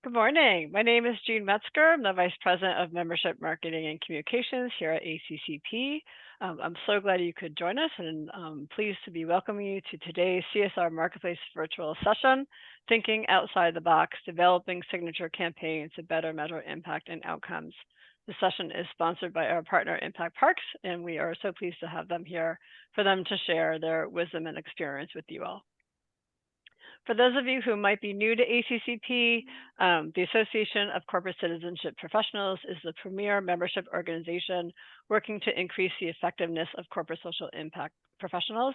Good morning. My name is Jean Metzger. I'm the Vice President of Membership Marketing and Communications here at ACCP. I'm so glad you could join us, and I'm pleased to be welcoming you to today's CSR Marketplace virtual session, Thinking Outside the Box, Developing Signature Campaigns to Better Measure Impact and Outcomes. The session is sponsored by our partner, Impact Parks, and we are so pleased to have them here for them to share their wisdom and experience with you all. For those of you who might be new to ACCP, the Association of Corporate Citizenship Professionals is the premier membership organization working to increase the effectiveness of corporate social impact professionals.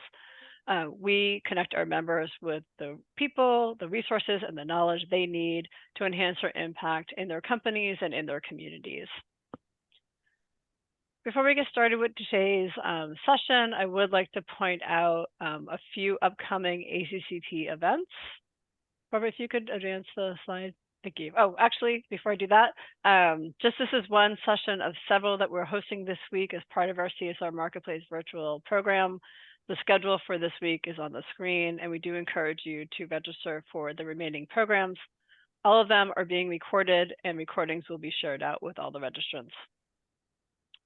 We connect our members with the people, the resources, and the knowledge they need to enhance their impact in their companies and in their communities. Before we get started with today's session, I would like to point out a few upcoming ACCP events. Barbara, if you could advance the slide. Thank you. Oh, actually, before I do that, this is one session of several that we're hosting this week as part of our CSR Marketplace virtual program. The schedule for this week is on the screen, and we do encourage you to register for the remaining programs. All of them are being recorded, and recordings will be shared out with all the registrants.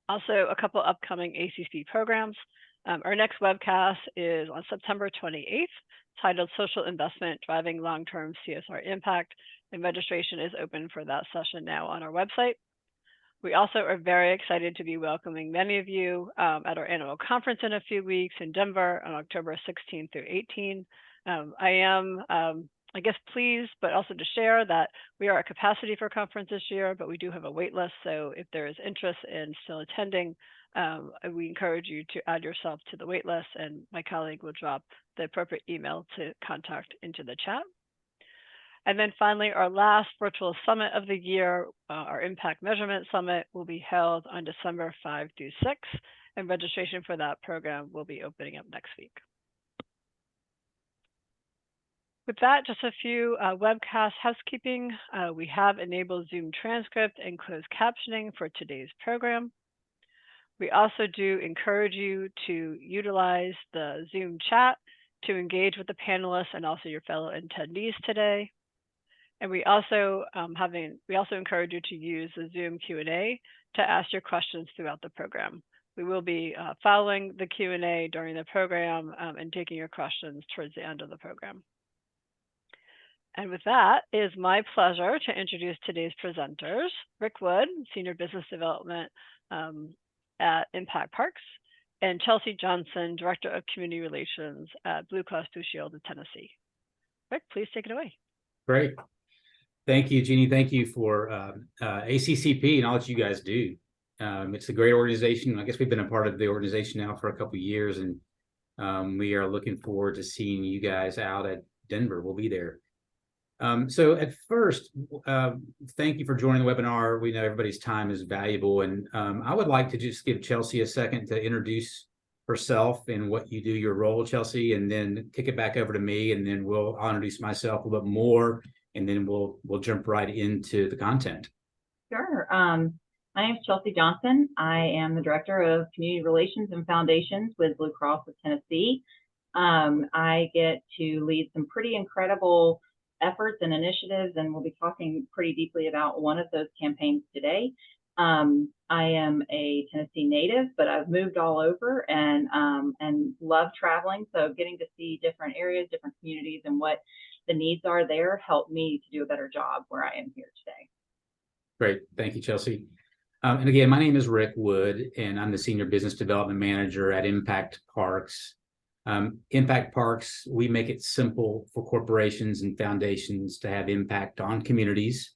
Also, a couple upcoming ACCP programs. Our next webcast is on September 28th, titled Social Investment Driving Long-Term CSR Impact, and registration is open for that session now on our website. We also are very excited to be welcoming many of you at our annual conference in a few weeks in Denver on October 16th through 18th. I am pleased, but also to share that we are at capacity for conference this year, but we do have a wait list. So if there is interest in still attending, we encourage you to add yourself to the wait list, and my colleague will drop the appropriate email to contact into the chat. And then finally, our last virtual summit of the year, our Impact Measurement Summit, will be held on December 5 through 6, and registration for that program will be opening up next week. With that, just a few webcast housekeeping. We have enabled Zoom transcript and closed captioning for today's program. We also do encourage you to utilize the Zoom chat to engage with the panelists and also your fellow attendees today. And we also encourage you to use the Zoom Q&A to ask your questions throughout the program. We will be following the Q&A during the program and taking your questions towards the end of the program. And with that, it is my pleasure to introduce today's presenters, Rick Wood, Senior Business Development at Impact Parks, and Chelsea Johnson, Director of Community Relations at BlueCross BlueShield of Tennessee. Rick, please take it away. Great. Thank you, Jeannie. Thank you for ACCP and all that you guys do. It's a great organization. I guess we've been a part of the organization now for a couple of years, and we are looking forward to seeing you guys out at Denver. We'll be there. So at first, thank you for joining the webinar. We know everybody's time is valuable, and I would like to just give Chelsea a second to introduce herself and what you do, your role, Chelsea, and then kick it back over to me, and then I'll introduce myself a little bit more, and then we'll jump right into the content. Sure. My name is Chelsea Johnson. I am the Director of Community Relations and Foundations with BlueCross of Tennessee. I get to lead some pretty incredible efforts and initiatives, and we'll be talking pretty deeply about one of those campaigns today. I am a Tennessee native, but I've moved all over and love traveling. So getting to see different areas, different communities, and what the needs are there helped me to do a better job where I am here today. Great. Thank you, Chelsea. And again, my name is Rick Wood, and I'm the Senior Business Development Manager at Impact Parks. Impact Parks, we make it simple for corporations and foundations to have impact on communities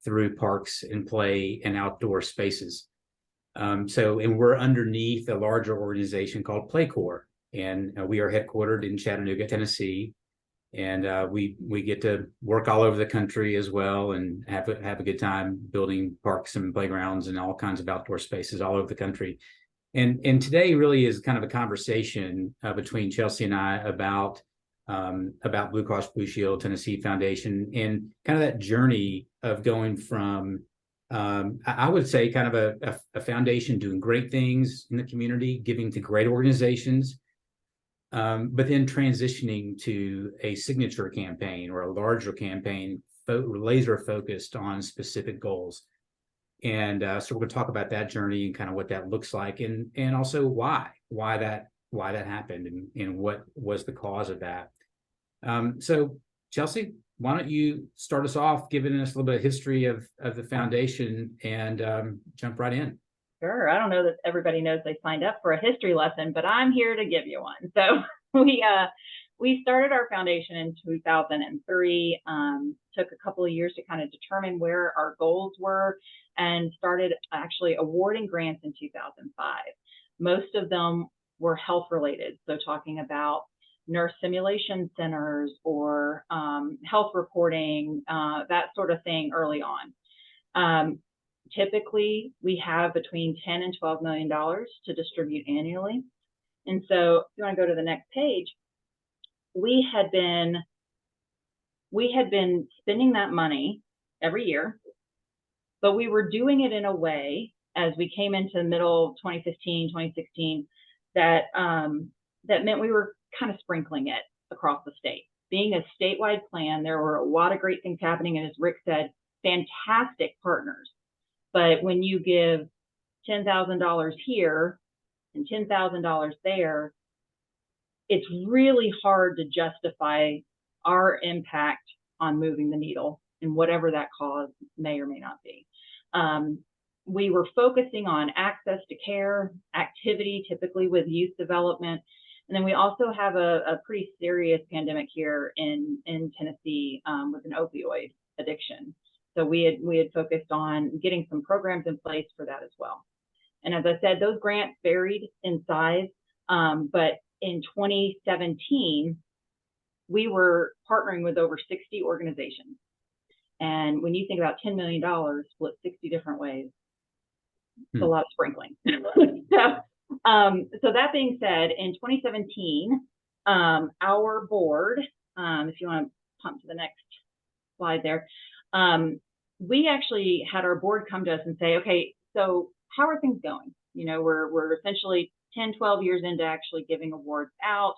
through parks and play and outdoor spaces. And we're underneath a larger organization called PlayCorps, and we are headquartered in Chattanooga, Tennessee. And we get to work all over the country as well, and have a good time building parks and playgrounds and all kinds of outdoor spaces all over the country. And today really is kind of a conversation between Chelsea and I about BlueCross BlueShield Tennessee Foundation, and kind of that journey of going from I would say kind of a foundation doing great things in the community, giving to great organizations, but then transitioning to a signature campaign or a larger campaign laser focused on specific goals. And so we're going to talk about that journey and kind of what that looks like, and also why that happened, and what was the cause of that. So Chelsea, why don't you start us off, giving us a little bit of history of the foundation, and jump right in. Sure. I don't know that everybody knows they signed up for a history lesson, but I'm here to give you one. So we started our foundation in 2003, took a couple of years to kind of determine where our goals were, and started actually awarding grants in 2005. Most of them were health related. So talking about nurse simulation centers or health reporting, that sort of thing early on. Typically, we have between $10 and $12 million to distribute annually. And so if you want to go to the next page, we had been spending that money every year, but we were doing it in a way, as we came into the middle of 2015, 2016, that meant we were kind of sprinkling it across the state. Being a statewide plan, there were a lot of great things happening, and as Rick said, fantastic partners. But when you give $10,000 here and $10,000 there, it's really hard to justify our impact on moving the needle, and whatever that cause may or may not be. We were focusing on access to care, activity, typically with youth development. And then we also have a pretty serious pandemic here in Tennessee with an opioid addiction. So we had focused on getting some programs in place for that as well. And as I said, those grants varied in size, but in 2017, we were partnering with over 60 organizations. And when you think about $10 million split 60 different ways, it's a lot of sprinkling. So that being said, in 2017, our board, if you want to pump to the next slide there, we actually had our board come to us and say, okay, so how are things going? You know, we're essentially 10, 12 years into actually giving awards out.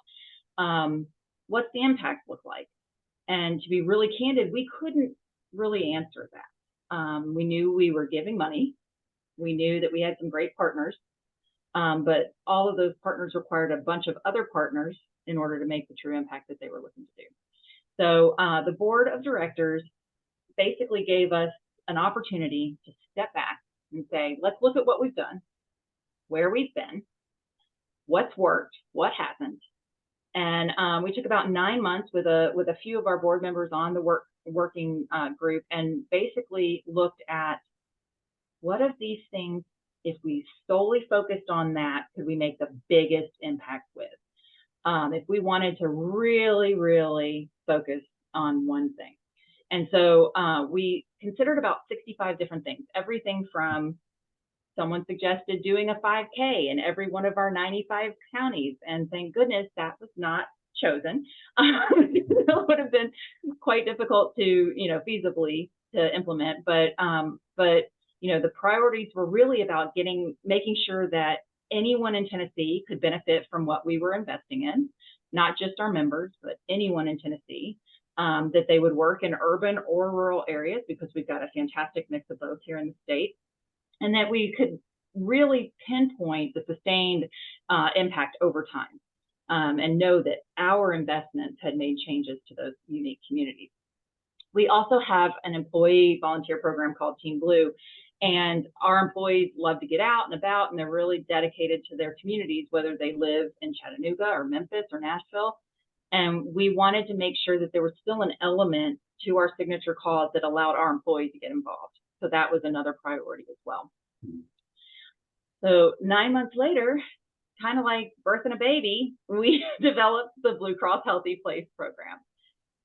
What's the impact look like? And to be really candid, we couldn't really answer that. We knew we were giving money. We knew that we had some great partners, but all of those partners required a bunch of other partners in order to make the true impact that they were looking to do. So the board of directors basically gave us an opportunity to step back and say, let's look at what we've done, where we've been, what's worked, what hasn't. And we took about 9 months with a few of our board members on the working group, and basically looked at what of these things, if we solely focused on that, could we make the biggest impact with? If we wanted to really, really focus on one thing. And so we considered about 65 different things, everything from someone suggested doing a 5K in every one of our 95 counties. And thank goodness that was not chosen. It would have been quite difficult to, feasibly to implement. But the priorities were really about making sure that anyone in Tennessee could benefit from what we were investing in, not just our members, but anyone in Tennessee, that they would work in urban or rural areas, because we've got a fantastic mix of both here in the state, and that we could really pinpoint the sustained impact over time, and know that our investments had made changes to those unique communities. We also have an employee volunteer program called Team Blue, and our employees love to get out and about, and they're really dedicated to their communities, whether they live in Chattanooga or Memphis or Nashville. And we wanted to make sure that there was still an element to our signature cause that allowed our employees to get involved. So that was another priority as well. So 9 months later, kind of like birthing a baby, we developed the BlueCross Healthy Place program.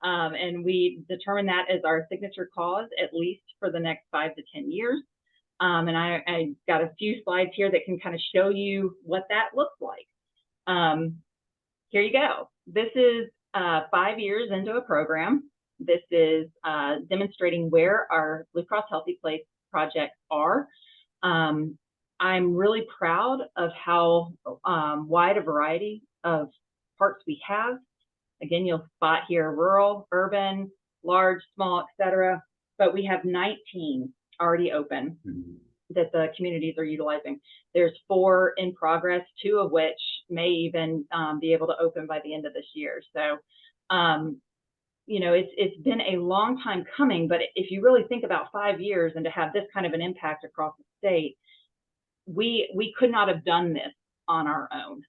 And we determined that as our signature cause, at least for the next 5 to 10 years. And I got a few slides here that can kind of show you what that looks like. Here you go. This is 5 years into a program. This is demonstrating where our BlueCross Healthy Place projects are. I'm really proud of how wide a variety of parks we have. Again, you'll spot here rural, urban, large, small, etc. But we have 19 already open that the communities are utilizing. There's 4 in progress, 2 of which may even be able to open by the end of this year. So, you know, it's been a long time coming, but if you really think about 5 years and to have this kind of an impact across the state, we could not have done this on our own.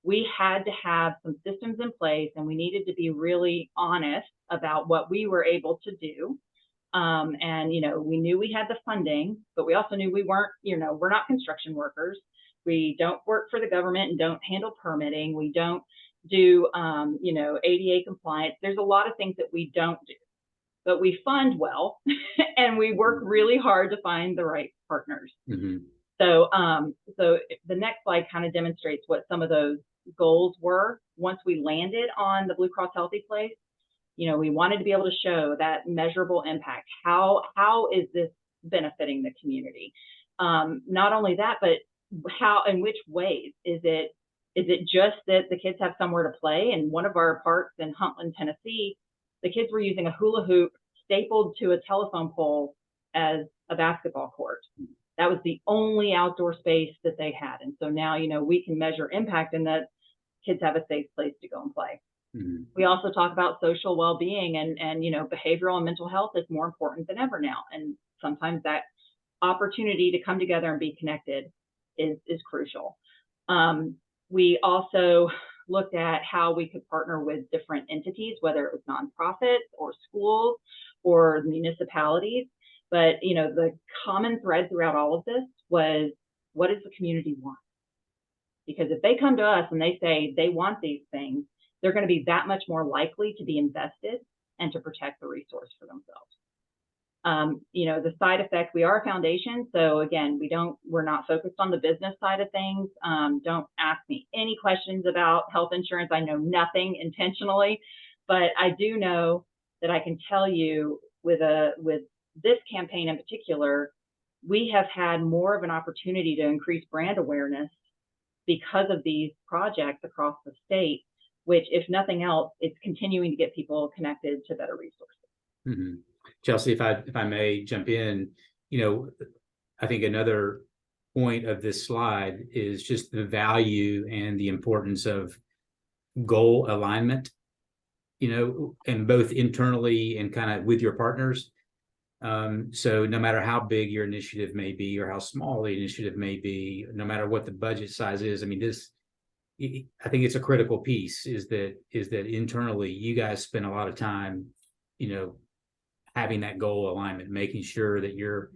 We had to have some systems in place, and we needed to be really honest about what we were able to do. And, you know, we knew we had the funding, but we also knew we weren't, you know, we're not construction workers. We don't work for the government and don't handle permitting. We don't do, you know, ADA compliance. There's a lot of things that we don't do, but we fund well and we work really hard to find the right partners. So, so the next slide kind of demonstrates what some of those goals were once we landed on the Blue Cross Healthy Place. You know, we wanted to be able to show that measurable impact. How is this benefiting the community? Not only that, but how, in which ways? Is it just that the kids have somewhere to play? In one of our parks in Huntland, Tennessee, the kids were using a hula hoop stapled to a telephone pole as a basketball court. That was the only outdoor space that they had. And so now, you know, we can measure impact in that kids have a safe place to go and play. We also talk about social well-being and, you know, behavioral and mental health is more important than ever now. And sometimes that opportunity to come together and be connected is crucial. We also looked at how we could partner with different entities, whether it was nonprofits or schools or municipalities. But, you know, the common thread throughout all of this was, what does the community want? Because if they come to us and they say they want these things, they're going to be that much more likely to be invested and to protect the resource for themselves. You know, the side effect, we are a foundation. So again, we're not focused on the business side of things. Don't ask me any questions about health insurance. I know nothing intentionally, but I do know that I can tell you with this campaign in particular, we have had more of an opportunity to increase brand awareness because of these projects across the state, which, if nothing else, it's continuing to get people connected to better resources. Chelsea, if I may jump in, you know, I think another point of this slide is just the value and the importance of goal alignment, you know, and both internally and kind of with your partners. So no matter how big your initiative may be or how small the initiative may be, no matter what the budget size is, I mean, I think it's a critical piece is that internally you guys spend a lot of time, you know, having that goal alignment, making sure that you're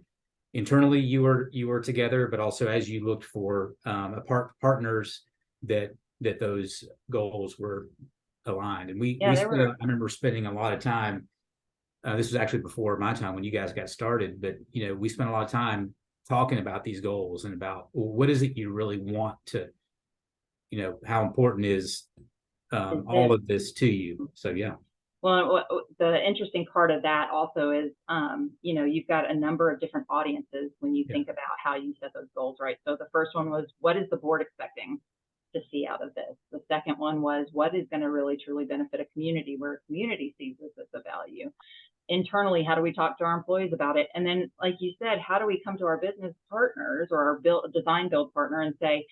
internally you are together, but also as you looked for partners that those goals were aligned. And I remember spending a lot of time. This was actually before my time when you guys got started, but you know, we spent a lot of time talking about these goals and about, well, what is it you really want to, you know, how important is all of this to you? So yeah. Well, the interesting part of that also is, you know, you've got a number of different audiences when you think about how you set those goals, right? So the first one was, what is the board expecting to see out of this? The second one was, what is going to really truly benefit a community where a community sees this as a value? Internally, how do we talk to our employees about it? And then, like you said, how do we come to our business partners or our design build partner and say,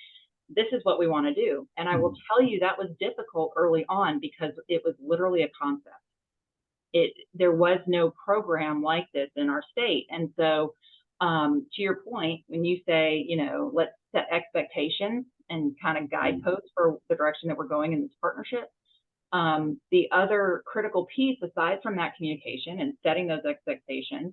this is what we want to do? And I will tell you that was difficult early on because it was literally a concept. There was no program like this in our state. And so to your point, when you say, you know, let's set expectations and kind of guideposts for the direction that we're going in this partnership, the other critical piece aside from that communication and setting those expectations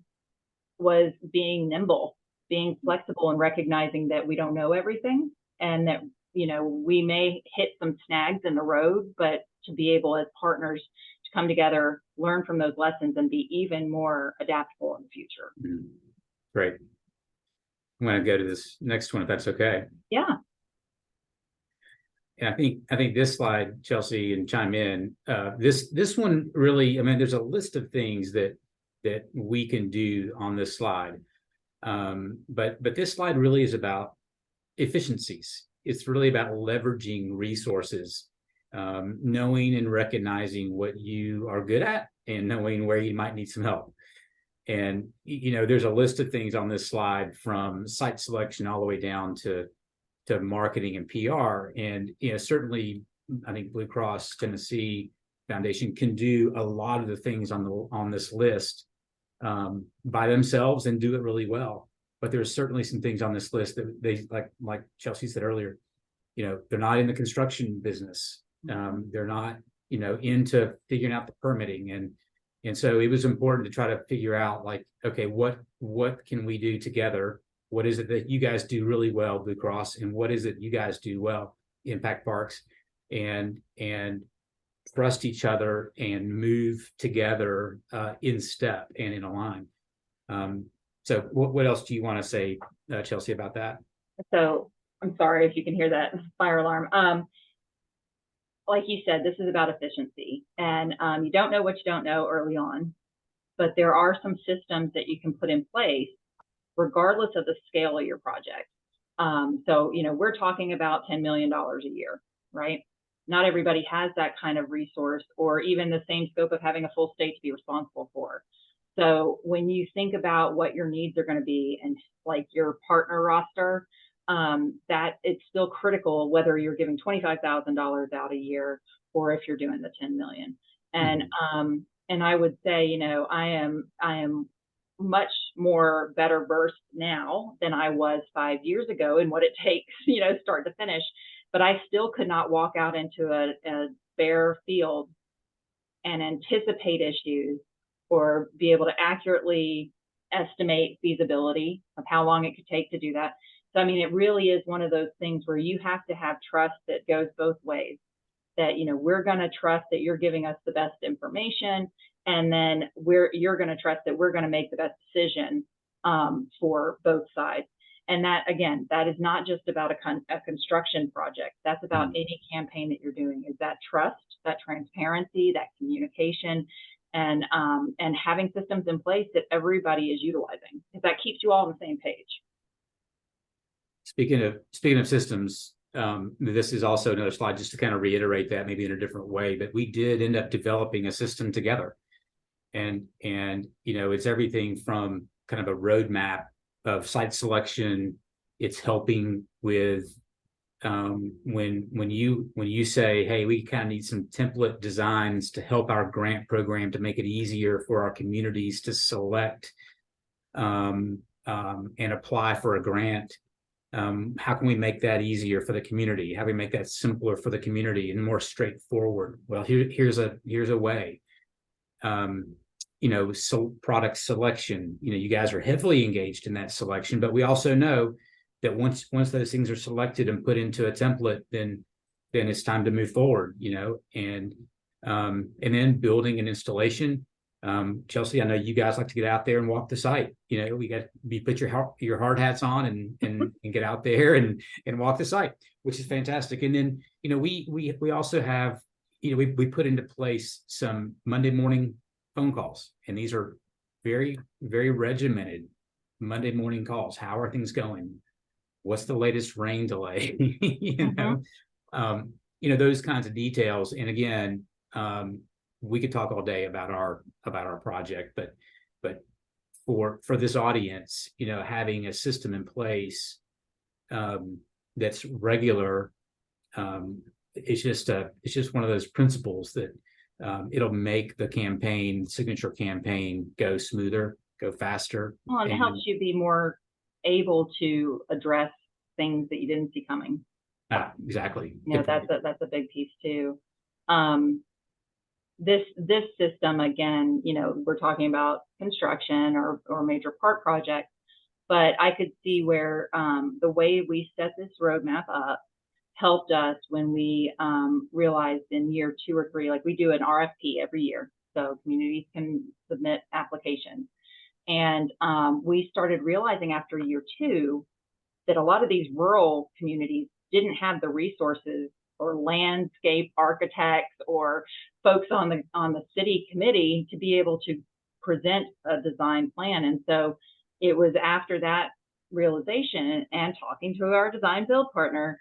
was being nimble, being flexible, and recognizing that we don't know everything and that, you know, we may hit some snags in the road, but to be able as partners to come together, learn from those lessons, and be even more adaptable in the future. Great. I'm going to go to this next one, if that's okay. Yeah. And I think this slide, Chelsea, and chime in. This one really, I mean, there's a list of things that we can do on this slide, but this slide really is about efficiencies. It's really about leveraging resources knowing and recognizing what you are good at and knowing where you might need some help. And, there's a list of things on this slide from site selection all the way down to marketing and PR. And, certainly I think BlueCross Tennessee Foundation can do a lot of the things on this list by themselves and do it really well. But there's certainly some things on this list that they, like Chelsea said earlier, they're not in the construction business. They're not, into figuring out the permitting. And so it was important to try to figure out, like, okay, what can we do together? What is it that you guys do really well, BlueCross, and what is it you guys do well, Impact Parks, and trust each other and move together in step and in a line. So what else do you want to say, Chelsea, about that? So I'm sorry if you can hear that fire alarm. Like you said, this is about efficiency, and you don't know what you don't know early on, but there are some systems that you can put in place regardless of the scale of your project. So, we're talking about $10 million a year, right? Not everybody has that kind of resource or even the same scope of having a full state to be responsible for. So when you think about what your needs are going to be and like your partner roster, that it's still critical whether you're giving $25,000 out a year or if you're doing the 10 million. And and I would say, I am much more better versed now than I was 5 years ago in what it takes, start to finish. But I still could not walk out into a bare field and anticipate issues or be able to accurately estimate feasibility of how long it could take to do that. So, it really is one of those things where you have to have trust that goes both ways, that, we're going to trust that you're giving us the best information, and then you're going to trust that we're going to make the best decision for both sides. And that, again, that is not just about a construction project. That's about any campaign that you're doing, is that trust, that transparency, that communication, and having systems in place that everybody is utilizing, because that keeps you all on the same page. Speaking of systems, this is also another slide just to kind of reiterate that maybe in a different way, but we did end up developing a system together. And it's everything from kind of a roadmap of site selection. It's helping with when you say, hey, we kind of need some template designs to help our grant program to make it easier for our communities to select and apply for a grant. How can we make that easier for the community? How do we make that simpler for the community and more straightforward? Well, here's a way. So product selection, you guys are heavily engaged in that selection, but we also know that once those things are selected and put into a template, then it's time to move forward, and then building an installation. Chelsea, I know you guys like to get out there and walk the site. You put your hard hats on and get out there and walk the site, which is fantastic. And then, we also have, we put into place some Monday morning phone calls, and these are very, very regimented Monday morning calls. How are things going? What's the latest rain delay? Those kinds of details. And again, we could talk all day about our project, but for this audience, having a system in place that's regular, it's just one of those principles that it'll make the signature campaign go smoother, go faster. Well, and it helps you be more able to address things that you didn't see coming. Exactly. That's a big piece too. This system, again, we're talking about construction or major park projects, but I could see where the way we set this roadmap up helped us when we realized in year 2 or 3, like we do an RFP every year, so communities can submit applications. And we started realizing after year 2 that a lot of these rural communities didn't have the resources or landscape architects or folks on the city committee to be able to present a design plan. And so it was after that realization and talking to our design build partner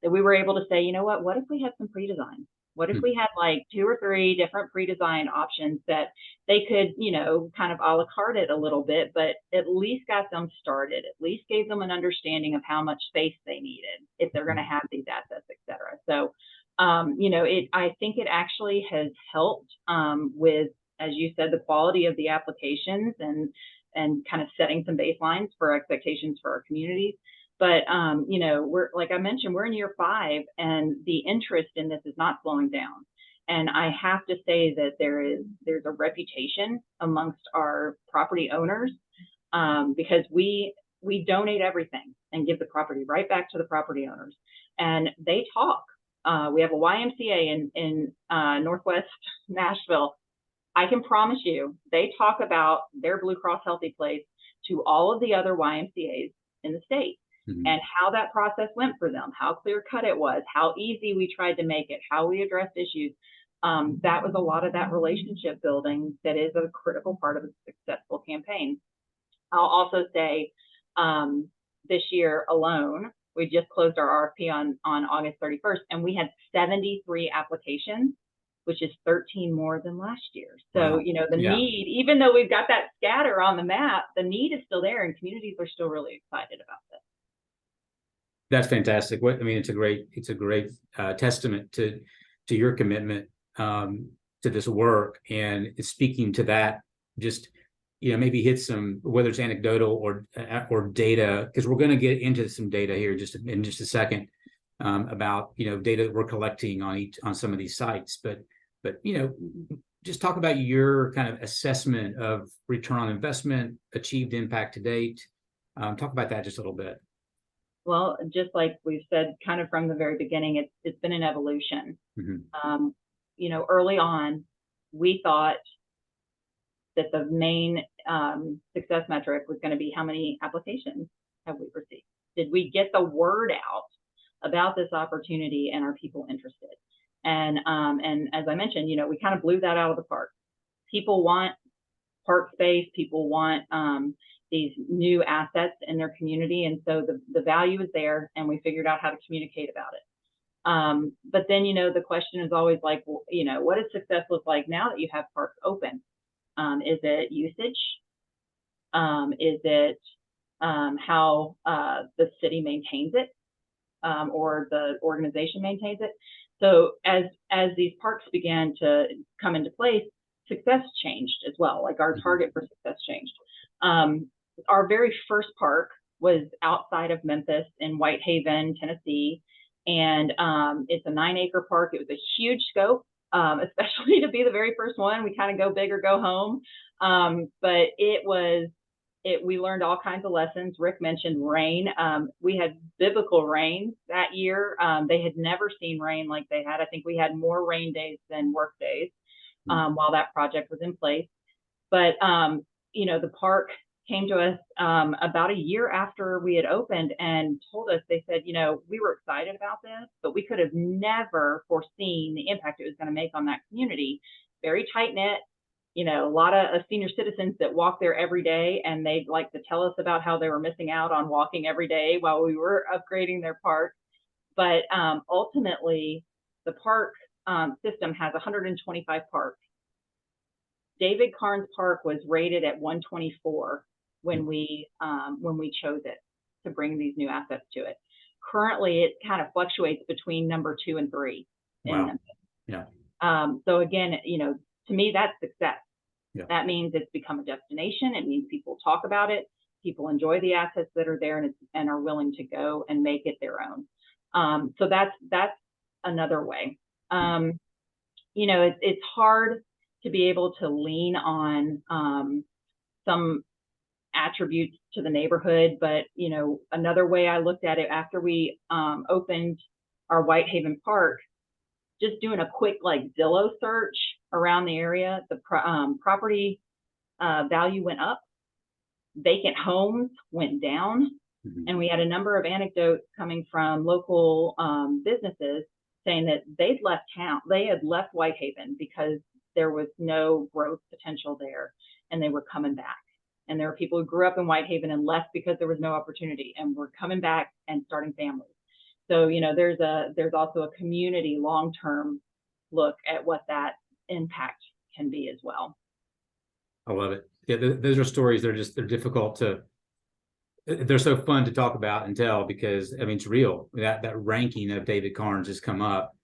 that we were able to say, what if we had some pre-design? What if we had like 2 or 3 different pre-designed options that they could, you know, kind of a la carte it a little bit, but at least got them started, at least gave them an understanding of how much space they needed if they're going to have these assets, et cetera. So, you know, I think it actually has helped with, as you said, the quality of the applications and kind of setting some baselines for expectations for our communities. But, you know, we're, like I mentioned, we're in year 5 and the interest in this is not slowing down. And I have to say that there's a reputation amongst our property owners because we donate everything and give the property right back to the property owners. And they talk. We have a YMCA in Northwest Nashville. I can promise you, they talk about their BlueCross Healthy Place to all of the other YMCAs in the state. And how that process went for them, how clear cut it was, how easy we tried to make it, how we addressed issues. That was a lot of that relationship building that is a critical part of a successful campaign. I'll also say this year alone, we just closed our RFP on August 31st, and we had 73 applications, which is 13 more than last year. So, wow. You know, the need, even though we've got that scatter on the map, the need is still there and communities are still really excited about this. That's fantastic. I mean, it's a great testament to your commitment to this work, and it's speaking to that. Just, you know, maybe hit some, whether it's anecdotal or data, because we're going to get into some data here in just a second about, you know, data that we're collecting on some of these sites. But you know, just talk about your kind of assessment of return on investment, achieved impact to date. Talk about that just a little bit. Well, just like we've said, kind of from the very beginning, it's been an evolution. You know, early on, we thought that the main success metric was going to be how many applications have we received? Did we get the word out about this opportunity and are people interested? And as I mentioned, you know, we kind of blew that out of the park. People want park space. People want these new assets in their community. And so the value is there, and we figured out how to communicate about it. But then, you know, the question is always like, well, you know, what does success look like now that you have parks open? Is it usage? Is it how the city maintains it or the organization maintains it? So as these parks began to come into place, success changed as well. Like our target for success changed. Our very first park was outside of Memphis in Whitehaven, Tennessee. And it's a 9-acre park. It was a huge scope, especially to be the very first one. We kind of go big or go home. But we learned all kinds of lessons. Rick mentioned rain. We had biblical rain that year. They had never seen rain like they had. I think we had more rain days than work days while that project was in place. But, you know, the park came to us about a year after we had opened and told us, they said, you know, we were excited about this, but we could have never foreseen the impact it was going to make on that community. Very tight knit, you know, a lot of senior citizens that walk there every day, and they'd like to tell us about how they were missing out on walking every day while we were upgrading their park. But ultimately, the park system has 125 parks. David Carnes Park was rated at 124 when we chose it to bring these new assets to it. Currently, it kind of fluctuates between number 2 and 3. Wow. Yeah. So again, you know, to me, that's success. Yeah. That means it's become a destination. It means people talk about it. People enjoy the assets that are there and are willing to go and make it their own. So that's another way. You know, it's hard to be able to lean on some attributes to the neighborhood, but you know, another way I looked at it after we opened our Whitehaven Park, just doing a quick like Zillow search around the area, the property value went up, vacant homes went down, and we had a number of anecdotes coming from local businesses saying that they'd left town, they had left Whitehaven because there was no growth potential there, and they were coming back. And there were people who grew up in Whitehaven and left because there was no opportunity, and were coming back and starting families. So, you know, there's also a community long-term look at what that impact can be as well. I love it. Yeah, those are stories. They're difficult to. They're so fun to talk about and tell because I mean it's real. That ranking of David Carnes has come up,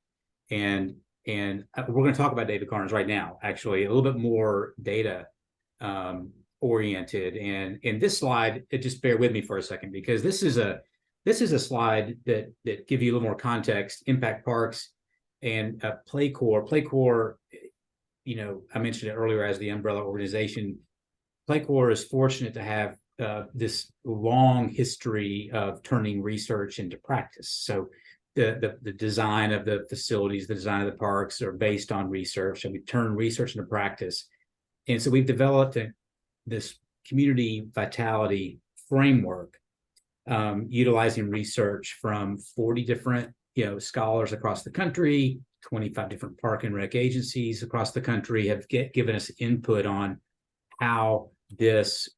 and we're going to talk about David Carnes right now. Actually, a little bit more data oriented. And in this slide, just bear with me for a second because this is a slide that give you a little more context. Impact Parks and Playcore. Playcore, you know, I mentioned it earlier as the umbrella organization. Playcore is fortunate to have this long history of turning research into practice. So the design of the facilities, the design of the parks are based on research, and we turn research into practice. And so we've developed this community vitality framework, utilizing research from 40 different, you know, scholars across the country. 25 different park and rec agencies across the country have given us input on how this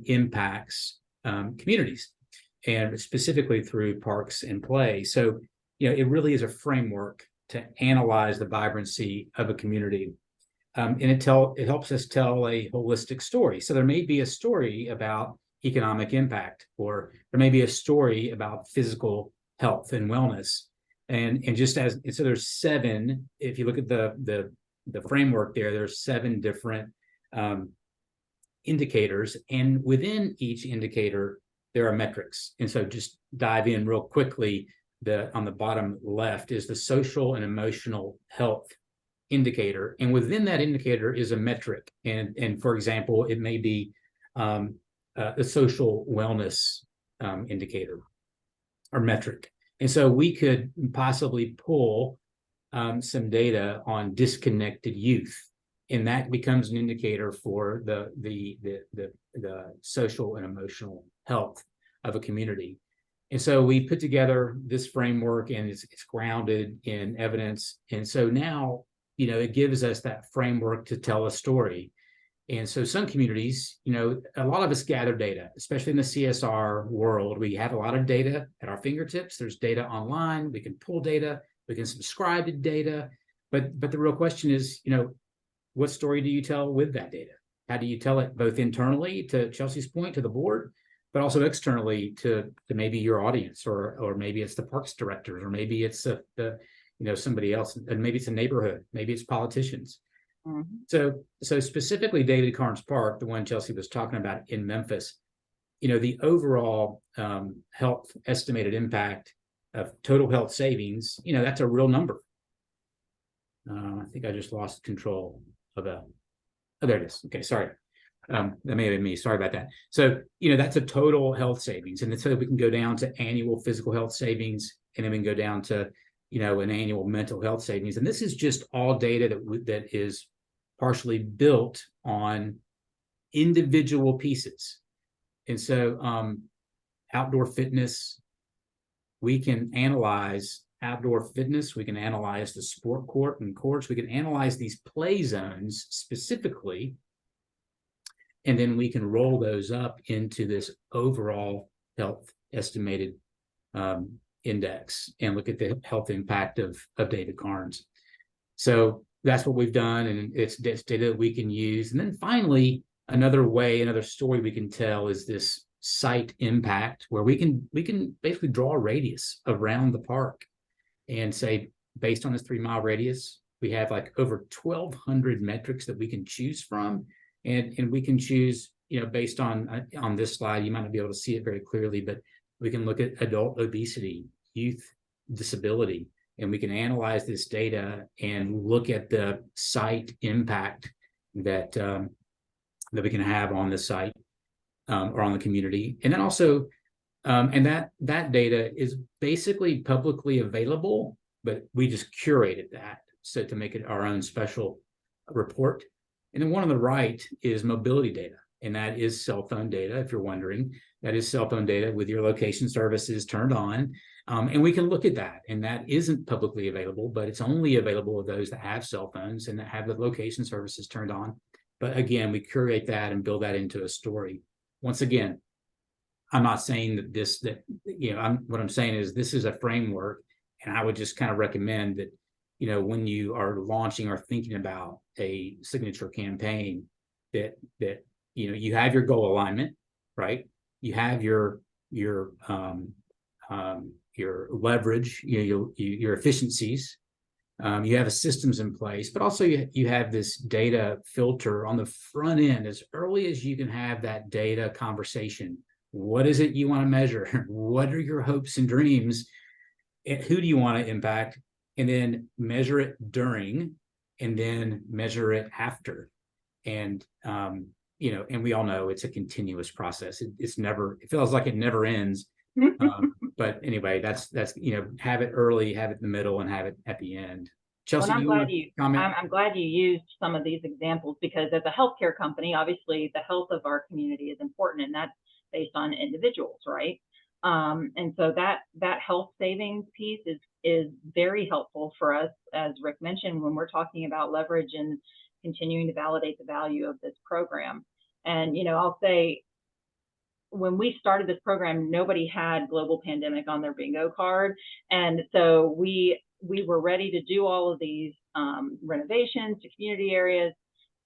impacts communities, and specifically through parks and play. So, you know, it really is a framework to analyze the vibrancy of a community. And it helps us tell a holistic story. So there may be a story about economic impact, or there may be a story about physical health and wellness. And so there's 7, if you look at the framework there's 7 different indicators, and within each indicator there are metrics. And so just dive in real quickly. On the bottom left is the social and emotional health indicator, and within that indicator is a metric. And for example, it may be a social wellness indicator or metric. And so we could possibly pull some data on disconnected youth, and that becomes an indicator for the social and emotional health of a community. And so we put together this framework, and it's grounded in evidence. And so now, you know, it gives us that framework to tell a story. And so some communities, you know, a lot of us gather data, especially in the CSR world. We have a lot of data at our fingertips. There's data online. We can pull data. We can subscribe to data. But the real question is, you know, what story do you tell with that data? How do you tell it both internally, to Chelsea's point, to the board, but also externally to maybe your audience, or maybe it's the parks directors, or maybe it's somebody else, and maybe it's a neighborhood, maybe it's politicians. Mm-hmm. So specifically David Carnes Park, the one Chelsea was talking about in Memphis, you know, the overall health estimated impact of total health savings, you know, that's a real number. I think I just lost control of that. Oh, there it is. Okay, sorry. That may have been me. Sorry about that. So, you know, that's a total health savings. And so we can go down to annual physical health savings, and then we can go down to, you know, an annual mental health savings. And this is just all data that is partially built on individual pieces. And so outdoor fitness, we can analyze outdoor fitness, we can analyze the sport court and courts, we can analyze these play zones specifically, and then we can roll those up into this overall health estimated index and look at the health impact of David Carnes. So that's what we've done, and it's data that we can use. And then finally, another story we can tell is this site impact, where we can basically draw a radius around the park and say, based on this 3-mile radius, we have like over 1,200 metrics that we can choose from. And we can choose, you know, based on this slide, you might not be able to see it very clearly, but we can look at adult obesity, youth disability, and we can analyze this data and look at the site impact that we can have on the site or on the community. And then also, and that data is basically publicly available, but we just curated that so to make it our own special report. And then one on the right is mobility data, and that is cell phone data. If you're wondering, that is cell phone data with your location services turned on. And we can look at that, and that isn't publicly available, but it's only available to those that have cell phones and that have the location services turned on. But again, we curate that and build that into a story. Once again, I'm not saying what I'm saying is this is a framework, and I would just kind of recommend that when you are launching or thinking about a signature campaign, that you have your goal alignment, right? You have your leverage, your efficiencies. You have a systems in place, but also you have this data filter on the front end as early as you can have that data conversation. What is it you want to measure? What are your hopes and dreams? Who do you want to impact? And then measure it during, and then measure it after. And and we all know it's a continuous process. It feels like it never ends. But anyway, that's have it early, have it in the middle, and have it at the end. Chelsea, well, you want to comment? I'm glad you used some of these examples, because as a healthcare company, obviously the health of our community is important, and that's based on individuals, right? And so that health savings piece is very helpful for us, as Rick mentioned, when we're talking about leverage and continuing to validate the value of this program. And I'll say, when we started this program, nobody had global pandemic on their bingo card, and so we were ready to do all of these renovations to community areas,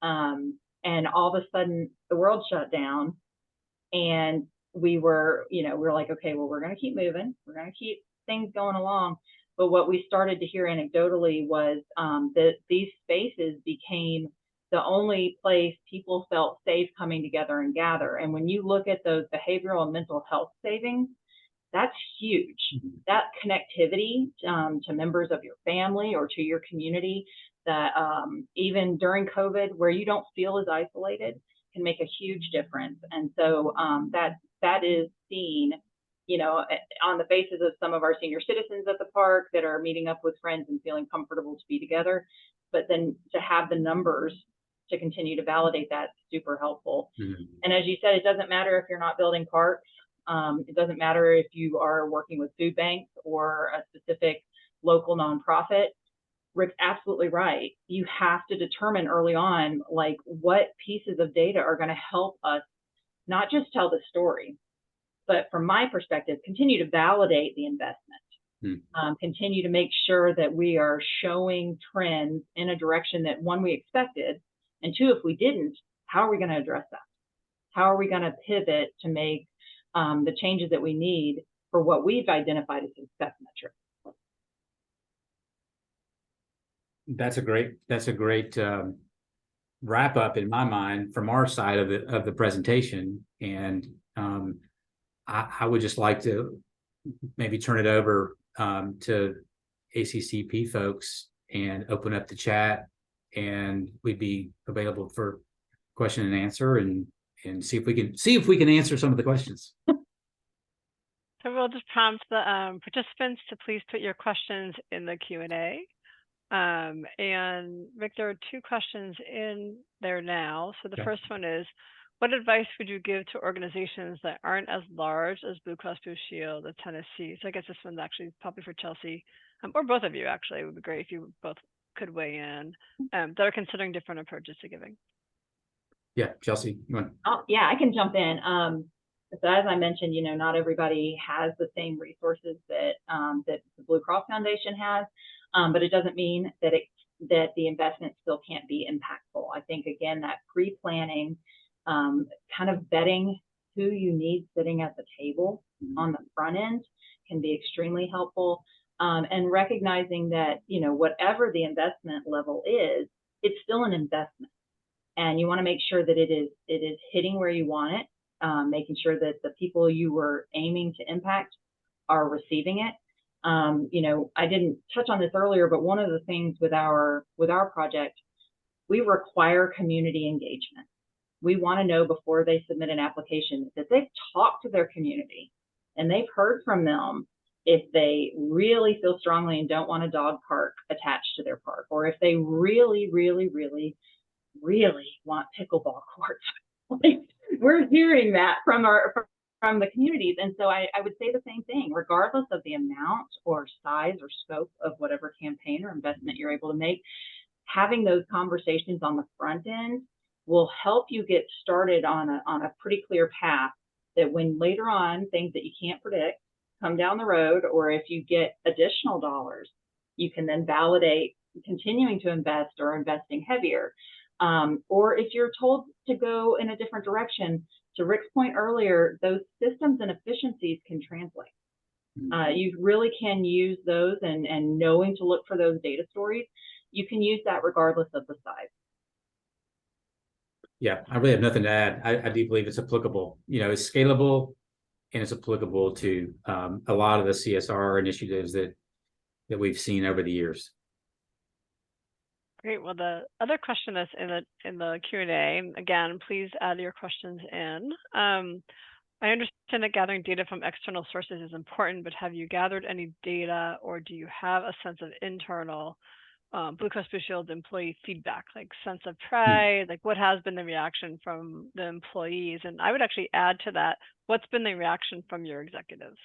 and all of a sudden the world shut down, and we were like, okay, well, we're going to keep moving, we're going to keep things going along. But what we started to hear anecdotally was that these spaces became the only place people felt safe coming together and gather. And when you look at those behavioral and mental health savings, that's huge. Mm-hmm. That connectivity to members of your family or to your community, that even during COVID, where you don't feel as isolated, can make a huge difference. And so that is seen, on the faces of some of our senior citizens at the park that are meeting up with friends and feeling comfortable to be together. But then to have the numbers to continue to validate that, super helpful. Mm-hmm. And as you said, it doesn't matter if you're not building parks. It doesn't matter if you are working with food banks or a specific local nonprofit. Rick's absolutely right. You have to determine early on, like, what pieces of data are going to help us not just tell the story, but from my perspective, continue to validate the investment. Continue to make sure that we are showing trends in a direction that, one, we expected, and two, if we didn't, how are we going to address that? How are we going to pivot to make the changes that we need for what we've identified as success metrics? That's a great wrap up in my mind from our side of the presentation. And I would just like to maybe turn it over to ACCP folks and open up the chat, and we'd be available for question and answer, and see if we can answer some of the questions. So we'll just prompt the participants to please put your questions in the Q&A. And Rick, there are two questions in there now. So the first one is, what advice would you give to organizations that aren't as large as BlueCross BlueShield of Tennessee? So I guess this one's actually probably for Chelsea, or both of you actually. It would be great if you both could weigh in, that are considering different approaches to giving. Yeah, Chelsea, you want? Yeah, I can jump in. So as I mentioned, not everybody has the same resources that that the Blue Cross Foundation has, but it doesn't mean that the investment still can't be impactful. I think, again, that pre-planning, kind of vetting who you need sitting at the table on the front end can be extremely helpful, and recognizing that whatever the investment level is, it's still an investment, and you want to make sure that it is hitting where you want it. Making sure that the people you were aiming to impact are receiving it. I didn't touch on this earlier, but one of the things with our project, we require community engagement. We want to know before they submit an application that they've talked to their community and they've heard from them if they really feel strongly and don't want a dog park attached to their park, or if they really, really, really, really want pickleball courts. We're hearing that from the communities. And so I would say the same thing, regardless of the amount or size or scope of whatever campaign or investment you're able to make, having those conversations on the front end will help you get started on a pretty clear path, that when later on things that you can't predict come down the road, or if you get additional dollars, you can then validate continuing to invest or investing heavier. Or if you're told to go in a different direction, to Rick's point earlier, those systems and efficiencies can translate. You really can use those, and knowing to look for those data stories, you can use that regardless of the size. Yeah, I really have nothing to add. I do believe it's applicable. It's scalable, and it's applicable to a lot of the CSR initiatives that we've seen over the years. Great. Well, the other question that's in the Q&A, again, please add your questions in. I understand that gathering data from external sources is important, but have you gathered any data, or do you have a sense of internal BlueCross BlueShield employee feedback, like sense of pride, like what has been the reaction from the employees? And I would actually add to that, what's been the reaction from your executives?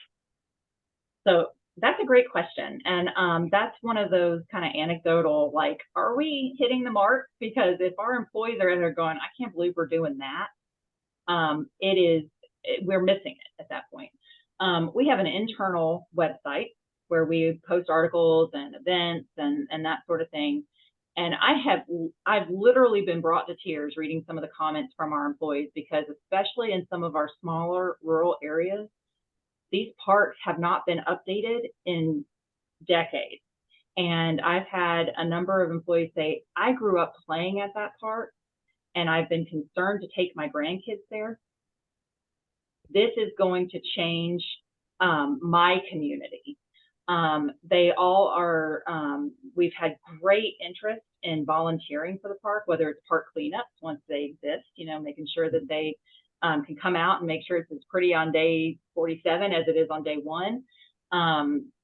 So that's a great question. And that's one of those kind of anecdotal, like, are we hitting the mark? Because if our employees are in there going, I can't believe we're doing that, we're missing it at that point. We have an internal website where we post articles and events and that sort of thing. And I've literally been brought to tears reading some of the comments from our employees, because especially in some of our smaller rural areas, these parks have not been updated in decades. And I've had a number of employees say, I grew up playing at that park, and I've been concerned to take my grandkids there. This is going to change my community. They all are, we've had great interest in volunteering for the park, whether it's park cleanups once they exist, making sure that they can come out and make sure it's as pretty on day 47 as it is on day 1.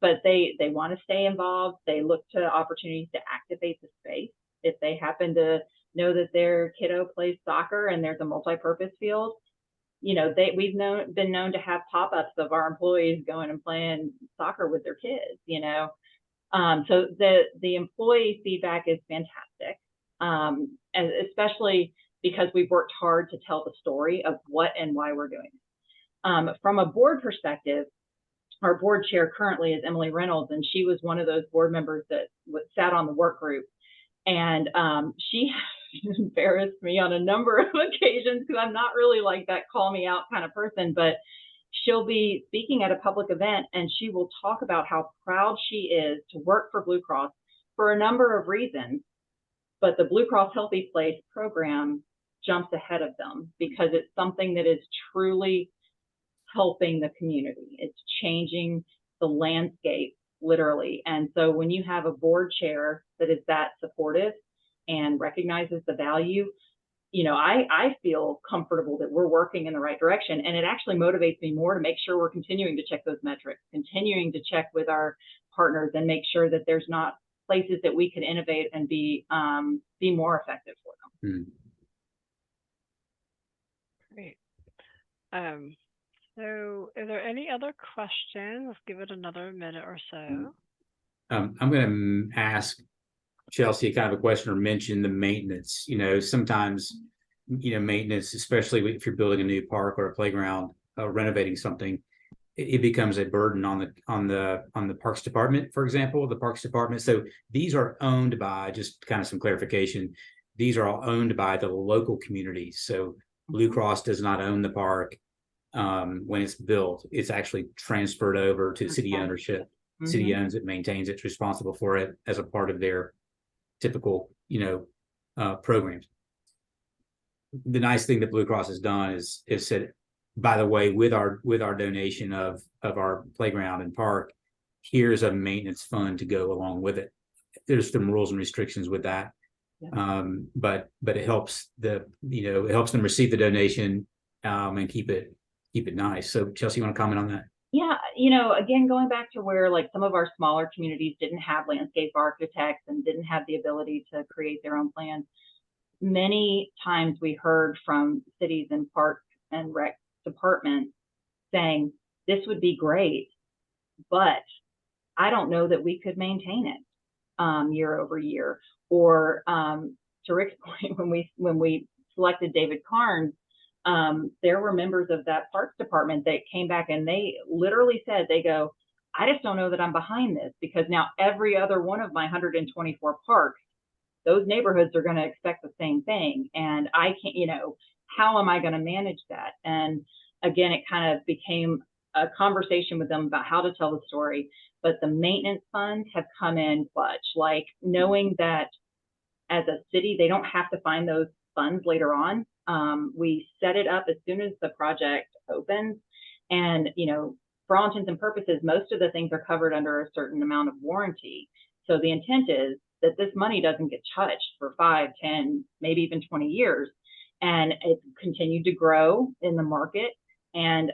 But they want to stay involved. They look to opportunities to activate the space. If they happen to know that their kiddo plays soccer and there's a multi-purpose field, we've been known to have pop-ups of our employees going and playing soccer with their kids, So the employee feedback is fantastic, and especially because we've worked hard to tell the story of what and why we're doing it. From a board perspective, our board chair currently is Emily Reynolds, and she was one of those board members that sat on the work group. And she embarrassed me on a number of occasions, because I'm not really like that call me out kind of person, but she'll be speaking at a public event and she will talk about how proud she is to work for BlueCross for a number of reasons. But the BlueCross Healthy Place program jumps ahead of them, because it's something that is truly helping the community. It's changing the landscape, literally. And so when you have a board chair that is that supportive and recognizes the value, I feel comfortable that we're working in the right direction. And it actually motivates me more to make sure we're continuing to check those metrics, continuing to check with our partners, and make sure that there's not places that we can innovate and be more effective for them. Great. So is there any other questions? Let's give it another minute or so. I'm going to ask Chelsea kind of a question, or mention the maintenance. Sometimes, maintenance, especially if you're building a new park or a playground, renovating something, it becomes a burden on the Parks Department, for example, the Parks Department. So these are owned by, just kind of some clarification, these are all owned by the local communities. So BlueCross does not own the park when it's built. It's actually transferred over to city ownership. City owns it, maintains it, responsible for it as a part of their typical, programs. The nice thing that BlueCross has done is said, by the way, with our donation of our playground and park, here's a maintenance fund to go along with it. There's some rules and restrictions with that, but it helps it helps them receive the donation and keep it nice. So Chelsea, you want to comment on that? Yeah, again, going back to where like some of our smaller communities didn't have landscape architects and didn't have the ability to create their own plans, many times we heard from cities and parks and rec departments saying, this would be great, but I don't know that we could maintain it year over year. Or to Rick's point, when we selected David Carnes, there were members of that Parks Department that came back and they literally said, they go, I just don't know that I'm behind this, because now every other one of my 124 parks, those neighborhoods are going to expect the same thing. And I can't, how am I going to manage that? And again, it kind of became a conversation with them about how to tell the story. But the maintenance funds have come in clutch, like knowing that as a city, they don't have to find those funds later on. We set it up as soon as the project opens. And, for all intents and purposes, most of the things are covered under a certain amount of warranty. So the intent is that this money doesn't get touched for 5, 10, maybe even 20 years. And it continued to grow in the market. And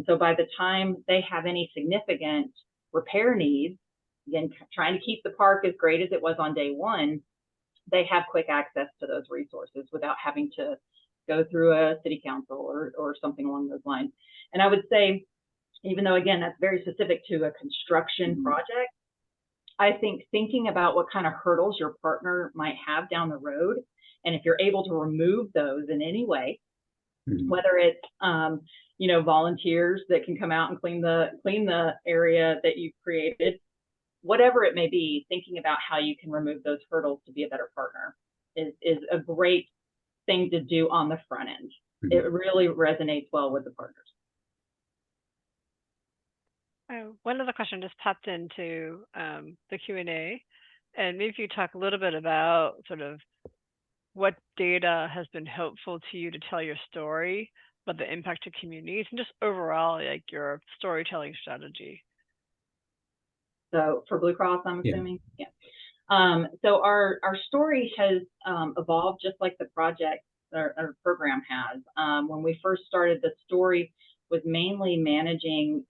so by the time they have any significant repair needs, again, trying to keep the park as great as it was on day one, they have quick access to those resources without having to go through a city council or something along those lines. And I would say, even though, again, that's very specific to a construction project, I think thinking about what kind of hurdles your partner might have down the road, and if you're able to remove those in any way, whether it's volunteers that can come out and clean the area that you've created, whatever it may be, thinking about how you can remove those hurdles to be a better partner is a great thing to do on the front end. It really resonates well with the partners. One other question just popped into the Q&A, and maybe if you talk a little bit about sort of what data has been helpful to you to tell your story, about the impact to communities, and just overall, like your storytelling strategy. So for BlueCross, I'm assuming, yeah. So our story has evolved just like the project or program has. When we first started, the story was mainly managing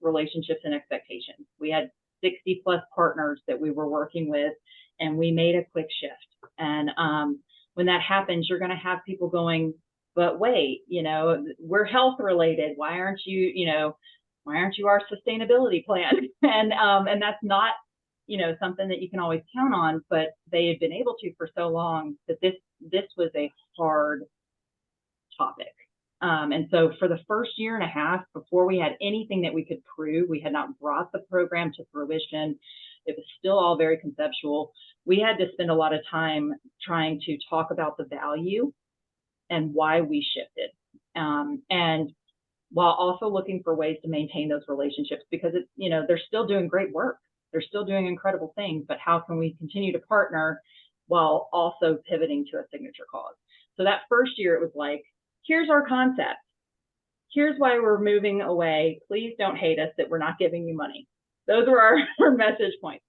relationships and expectations. We had 60 plus partners that we were working with, and we made a quick shift. And when that happens, you're going to have people going, but wait, we're health related. Why aren't you our sustainability plan? And that's not, something that you can always count on, but they had been able to for so long that this was a hard topic. And so for the first year and a half, before we had anything that we could prove, we had not brought the program to fruition. It was still all very conceptual. We had to spend a lot of time trying to talk about the value and why we shifted. And while also looking for ways to maintain those relationships, because they're still doing great work. They're still doing incredible things, but how can we continue to partner while also pivoting to a signature cause? So that first year, it was like, here's our concept. Here's why we're moving away. Please don't hate us that we're not giving you money. Those were our message points.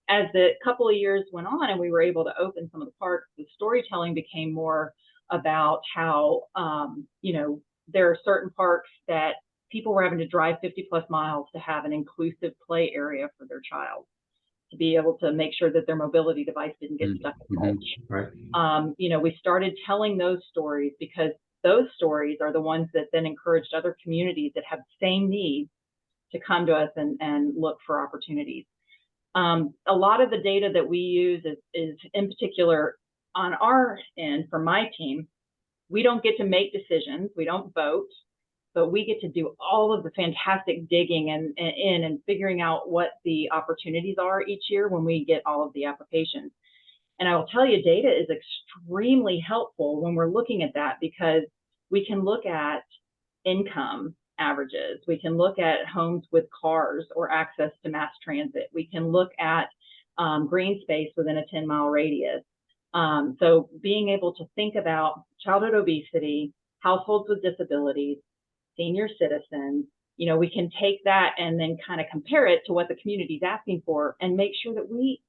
As the couple of years went on and we were able to open some of the parks, the storytelling became more about how, there are certain parks that people were having to drive 50 plus miles to have an inclusive play area for their child, to be able to make sure that their mobility device didn't get stuck in the mulch. Right. We started telling those stories because those stories are the ones that then encouraged other communities that have the same needs to come to us and look for opportunities. A lot of the data that we use is in particular on our end, for my team, we don't get to make decisions, we don't vote, but we get to do all of the fantastic digging and figuring out what the opportunities are each year when we get all of the applications. And I will tell you, data is extremely helpful when we're looking at that, because we can look at income averages. We can look at homes with cars or access to mass transit. We can look at green space within a 10-mile radius. So being able to think about childhood obesity, households with disabilities, senior citizens, we can take that and then kind of compare it to what the community is asking for and make sure that we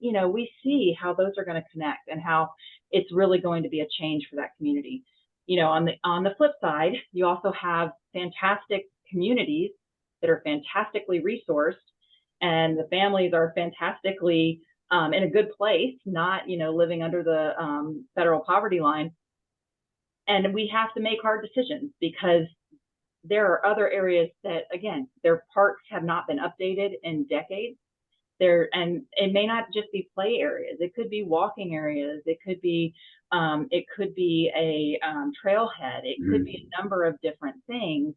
see how those are going to connect and how it's really going to be a change for that community. On the flip side, you also have fantastic communities that are fantastically resourced, and the families are fantastically in a good place, not living under the federal poverty line. And we have to make hard decisions because there are other areas that, again, their parks have not been updated in decades. And it may not just be play areas. It could be walking areas. It could be a trailhead. It could be a number of different things.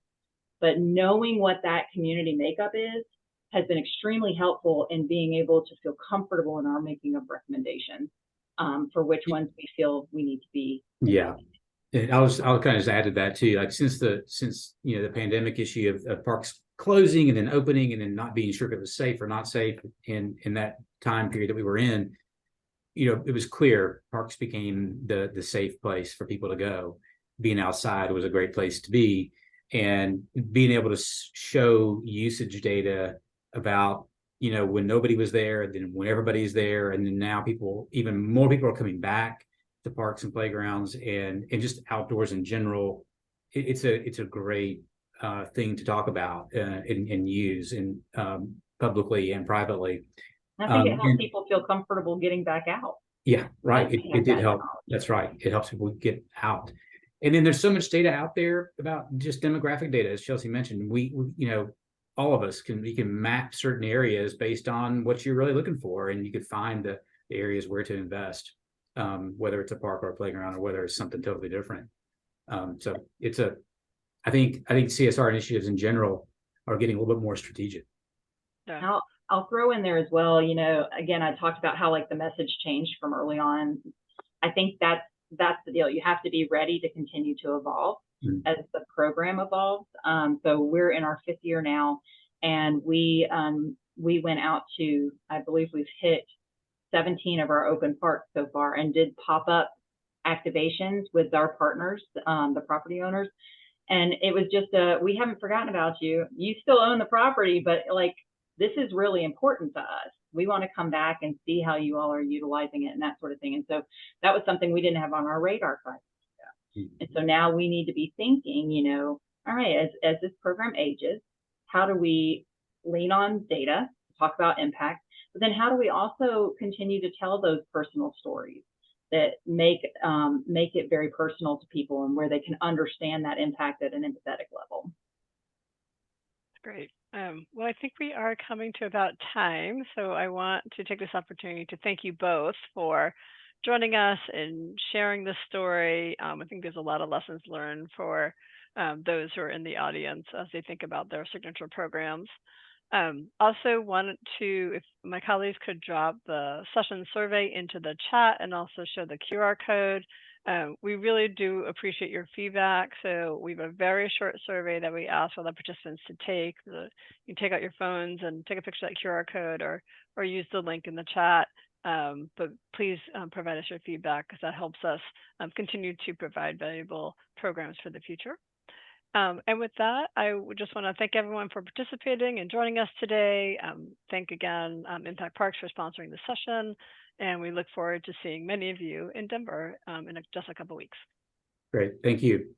But knowing what that community makeup is has been extremely helpful in being able to feel comfortable in our making of recommendations for which ones we feel we need to be. Yeah. And I'll kind of just add to that too. Like since the pandemic issue of parks closing and then opening and then not being sure if it was safe or not safe in that time period that we were in, it was clear parks became the safe place for people to go. Being outside was a great place to be, and being able to show usage data about when nobody was there, and then when everybody's there, and then now even more people are coming back to parks and playgrounds and just outdoors in general. It's a great thing to talk about and use publicly and privately. I think it helps people feel comfortable getting back out. Yeah, right. It did help. That's right. It helps people get out. And then there's so much data out there about just demographic data, as Chelsea mentioned. We all of us we can map certain areas based on what you're really looking for, and you could find the areas where to invest, whether it's a park or a playground or whether it's something totally different. So I think CSR initiatives in general are getting a little bit more strategic. Yeah. I'll throw in there as well, again, I talked about how like the message changed from early on. I think that's the deal. You have to be ready to continue to evolve as the program evolves. So we're in our 5th year now, and we went out to, I believe we've hit 17 of our open parks so far, and did pop-up activations with our partners, the property owners. And it was just we haven't forgotten about you. You still own the property, but like, this is really important to us. We want to come back and see how you all are utilizing it and that sort of thing. And so that was something we didn't have on our radar 5 years ago. And so now we need to be thinking, all right, as this program ages, how do we lean on data, talk about impact, but then how do we also continue to tell those personal stories that make it very personal to people and where they can understand that impact at an empathetic level. Great. Well, I think we are coming to about time, so I want to take this opportunity to thank you both for joining us and sharing the story. I think there's a lot of lessons learned for those who are in the audience as they think about their signature programs. Also wanted to, if my colleagues could drop the session survey into the chat and also show the QR code. We really do appreciate your feedback. So we have a very short survey that we ask all the participants to take. You can take out your phones and take a picture of that QR code or use the link in the chat. But please provide us your feedback, because that helps us continue to provide valuable programs for the future. And with that, I would just want to thank everyone for participating and joining us today. Thank again Impact Parks for sponsoring the session. And we look forward to seeing many of you in Denver in just a couple of weeks. Great. Thank you.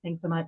Thanks so much.